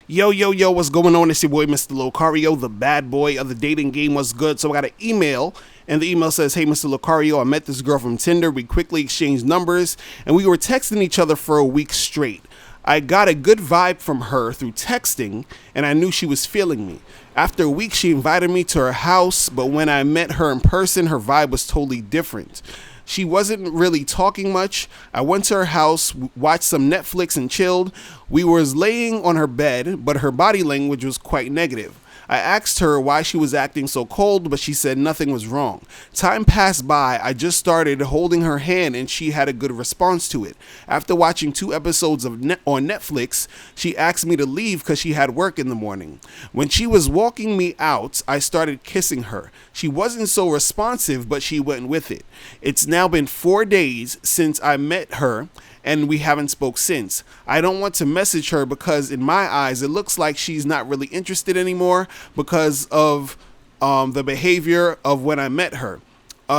Yo, yo, yo, what's going on? It's your boy, Mr. Locario, the bad boy of the dating game. What's good? So I got an email, and the email says, "Hey, Mr. Locario, I met this girl from Tinder. We quickly exchanged numbers, and we were texting each other for a week straight. I got a good vibe from her through texting, and I knew she was feeling me. After a week, she invited me to her house, but when I met her in person, her vibe was totally different. She wasn't really talking much. I went to her house, watched some Netflix and chilled. We was laying on her bed, but her body language was quite negative. I asked her why she was acting so cold, but she said nothing was wrong. Time passed by. I just started holding her hand and she had a good response to it. After watching 2 episodes on Netflix, she asked me to leave because she had work in the morning. When she was walking me out, I started kissing her. She wasn't so responsive, but she went with it. It's now been 4 days since I met her, and we haven't spoke since. I don't want to message her because in my eyes it looks like she's not really interested anymore because of the behavior of when I met her.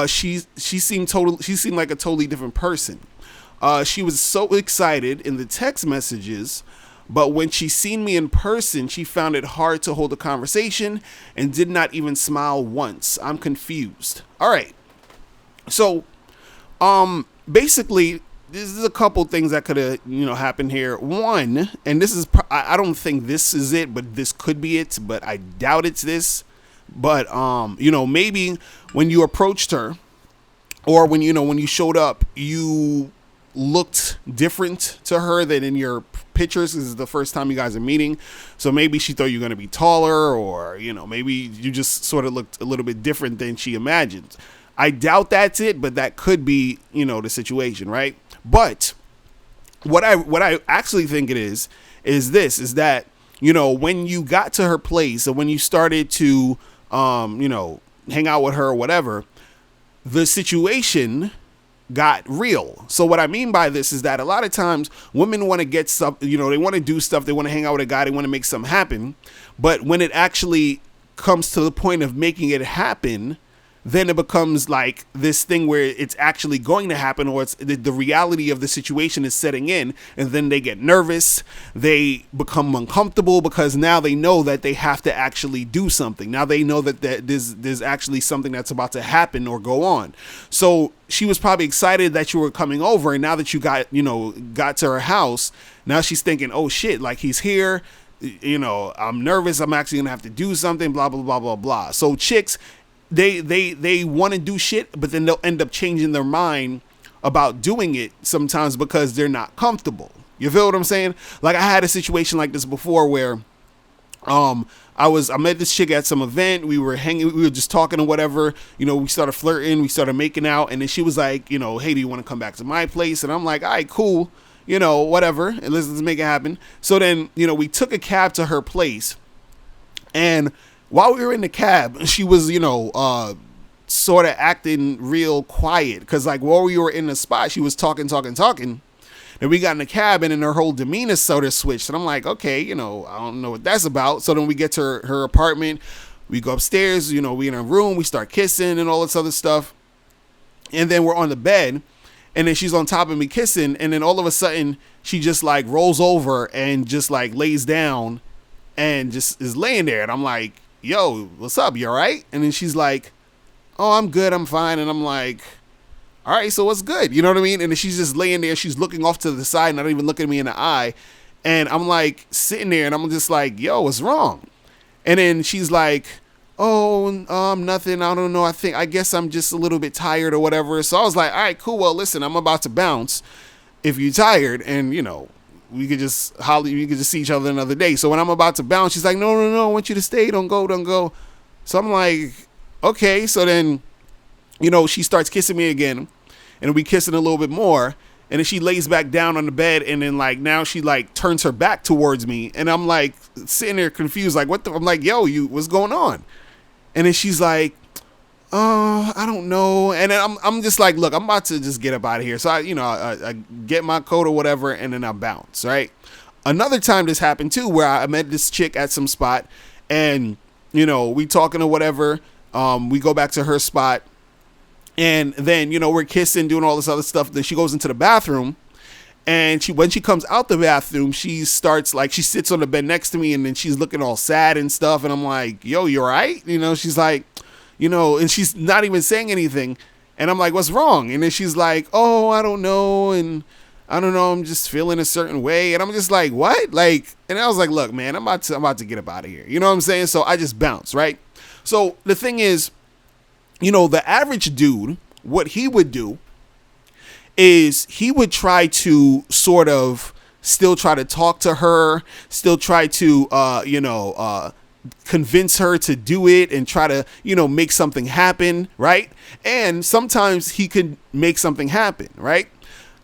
She seemed like a totally different person. She was so excited in the text messages, but when she seen me in person, she found it hard to hold a conversation and did not even smile once. I'm confused. All right. So, basically, this is a couple things that could have, happened here. One, and this is, I don't think this is it, but this could be it, but I doubt it's this. But, maybe when you approached her or when you showed up, you looked different to her than in your pictures. This is the first time you guys are meeting. So maybe she thought you were going to be taller, or, maybe you just sort of looked a little bit different than she imagined. I doubt that's it, but that could be, the situation, right? But what I actually think it is that, when you got to her place or when you started to, hang out with her or whatever, the situation got real. So what I mean by this is that a lot of times women want to get stuff, they want to do stuff. They want to hang out with a guy. They want to make something happen. But when it actually comes to the point of making it happen, then it becomes like this thing where it's actually going to happen, or it's the reality of the situation is setting in, and then they get nervous. They become uncomfortable because now they know that they have to actually do something. Now they know that there's actually something that's about to happen or go on. So she was probably excited that you were coming over, and now that you got to her house, now she's thinking, oh shit, like he's here. I'm nervous. I'm actually gonna have to do something. Blah blah blah blah blah. So chicks, they want to do shit, but then they'll end up changing their mind about doing it sometimes because they're not comfortable. You feel what I'm saying? Like I had a situation like this before where I met this chick at some event. We were hanging, we were just talking or whatever. We started flirting, we started making out, and then she was like, hey, do you want to come back to my place? And I'm like, all right, cool, whatever, and let's make it happen. So then, we took a cab to her place, and while we were in the cab, she was, sort of acting real quiet. Because, like, while we were in the spot, she was talking. Then we got in the cab, and then her whole demeanor sort of switched. And I'm like, okay, I don't know what that's about. So then we get to her apartment. We go upstairs, we in her room. We start kissing and all this other stuff. And then we're on the bed. And then she's on top of me kissing. And then all of a sudden, she just, like, rolls over and just, like, lays down and just is laying there. And I'm like, yo, what's up? You all right? And then she's like, oh, I'm good. I'm fine. And I'm like, all right, so what's good? You know what I mean? And then she's just laying there. She's looking off to the side, not even looking at me in the eye. And I'm like sitting there and I'm just like, yo, what's wrong? And then she's like, oh, nothing. I don't know. I guess I'm just a little bit tired or whatever. So I was like, all right, cool. Well, listen, I'm about to bounce if you're tired. And, we could just see each other another day. So when I'm about to bounce, she's like, no, I want you to stay. Don't go. So I'm like, okay. So then, she starts kissing me again, and we kissing a little bit more. And then she lays back down on the bed, and then like now she like turns her back towards me, and I'm like sitting there confused, like what the? I'm like, yo, what's going on? And then she's like, oh, I don't know. And then I'm just like, look, I'm about to just get up out of here. So I get my coat or whatever, and then I bounce, right? Another time this happened too, where I met this chick at some spot, and we talking or whatever. We go back to her spot, and then we're kissing, doing all this other stuff. Then she goes into the bathroom, And when she comes out the bathroom, she starts like, she sits on the bed next to me, and then she's looking all sad and stuff. And I'm like, yo, you all right? You know, she's like, you know, and she's not even saying anything. And I'm like, what's wrong? And then she's like, oh, I don't know. And I don't know, I'm just feeling a certain way. And I'm just like, what? Like, and I was like, look, man, I'm about to get up out of here. You know what I'm saying? So I just bounced, right? So the thing is, you know, the average dude, what he would do is he would try to sort of still try to talk to her, still try to, convince her to do it and try to, you know, make something happen, right? And sometimes he could make something happen, right?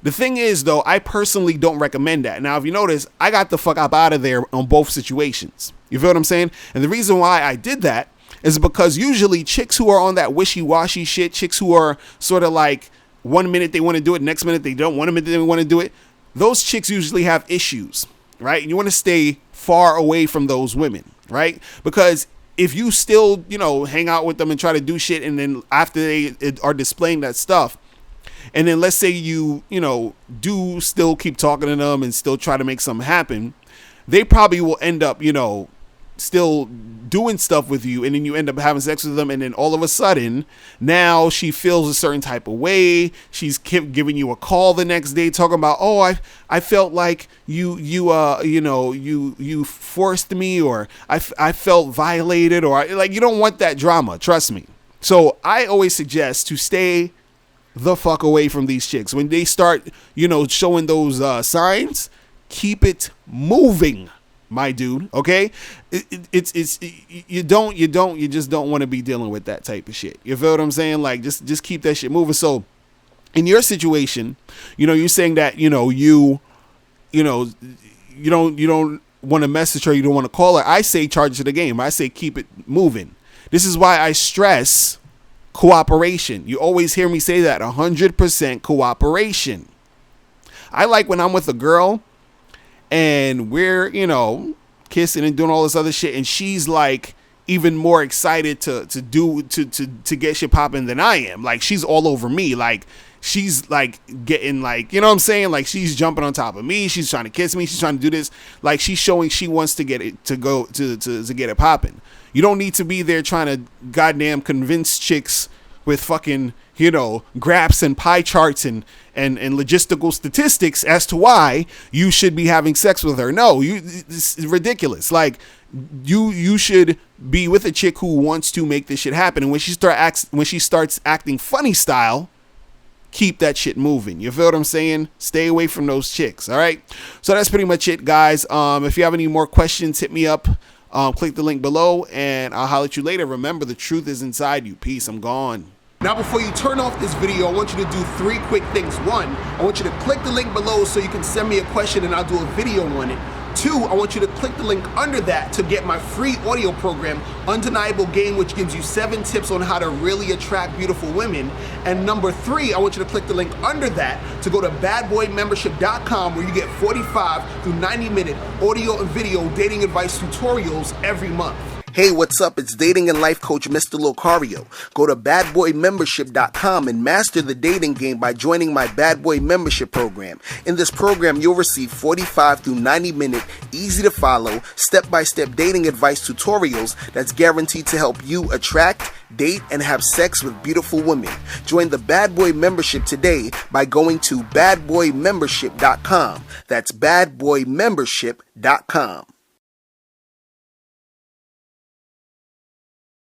The thing is, though, I personally don't recommend that. Now, if you notice, I got the fuck up out of there on both situations. You feel what I'm saying? And the reason why I did that is because usually chicks who are on that wishy-washy shit, chicks who are sort of like, 1 minute they want to do it, next minute they don't, 1 minute they want to do it, those chicks usually have issues, right? And you want to stay far away from those women, right? Because if you still, you know, hang out with them and try to do shit, and then after they are displaying that stuff, and then let's say you know, do still keep talking to them and still try to make something happen, they probably will end up, you know, still doing stuff with you, and then you end up having sex with them, and then all of a sudden now she feels a certain type of way. She's giving you a call the next day talking about, oh, I felt like you forced me, or I felt violated, or like, you don't want that drama, trust me. So I always suggest to stay the fuck away from these chicks. When they start, you know, showing those signs, keep it moving, my dude. Okay, you just don't want to be dealing with that type of shit. You feel what I'm saying? Like, just keep that shit moving. So in your situation, you know, you're saying that, you don't want to message her, you don't want to call her. I say charge it to the game. I say keep it moving. This is why I stress cooperation. You always hear me say that, 100% cooperation. I like when I'm with a girl and we're, you know, kissing and doing all this other shit, and she's like even more excited to get shit popping than I am. Like, she's all over me. Like, she's like getting, like, you know what I'm saying? Like, she's jumping on top of me. She's trying to kiss me. She's trying to do this. Like, she's showing she wants to get it to go to get it popping. You don't need to be there trying to goddamn convince chicks with fucking, you know, graphs and pie charts and logistical statistics as to why you should be having sex with her. No, it's ridiculous. Like, you should be with a chick who wants to make this shit happen. And when she starts acting funny style, keep that shit moving. You feel what I'm saying? Stay away from those chicks. All right. So that's pretty much it, guys. If you have any more questions, hit me up. Click the link below, and I'll holler at you later. Remember, the truth is inside you. Peace. I'm gone. Now, before you turn off this video, I want you to do 3 quick things. 1, I want you to click the link below so you can send me a question and I'll do a video on it. 2, I want you to click the link under that to get my free audio program, Undeniable Game, which gives you 7 tips on how to really attract beautiful women. And number 3, I want you to click the link under that to go to badboymembership.com, where you get 45 through 90-minute audio and video dating advice tutorials every month. Hey, what's up? It's dating and life coach Mr. Locario. Go to badboymembership.com and master the dating game by joining my Bad Boy Membership program. In this program, you'll receive 45 through 90-minute, easy to follow, step-by-step dating advice tutorials that's guaranteed to help you attract, date, and have sex with beautiful women. Join the Bad Boy Membership today by going to badboymembership.com. That's badboymembership.com.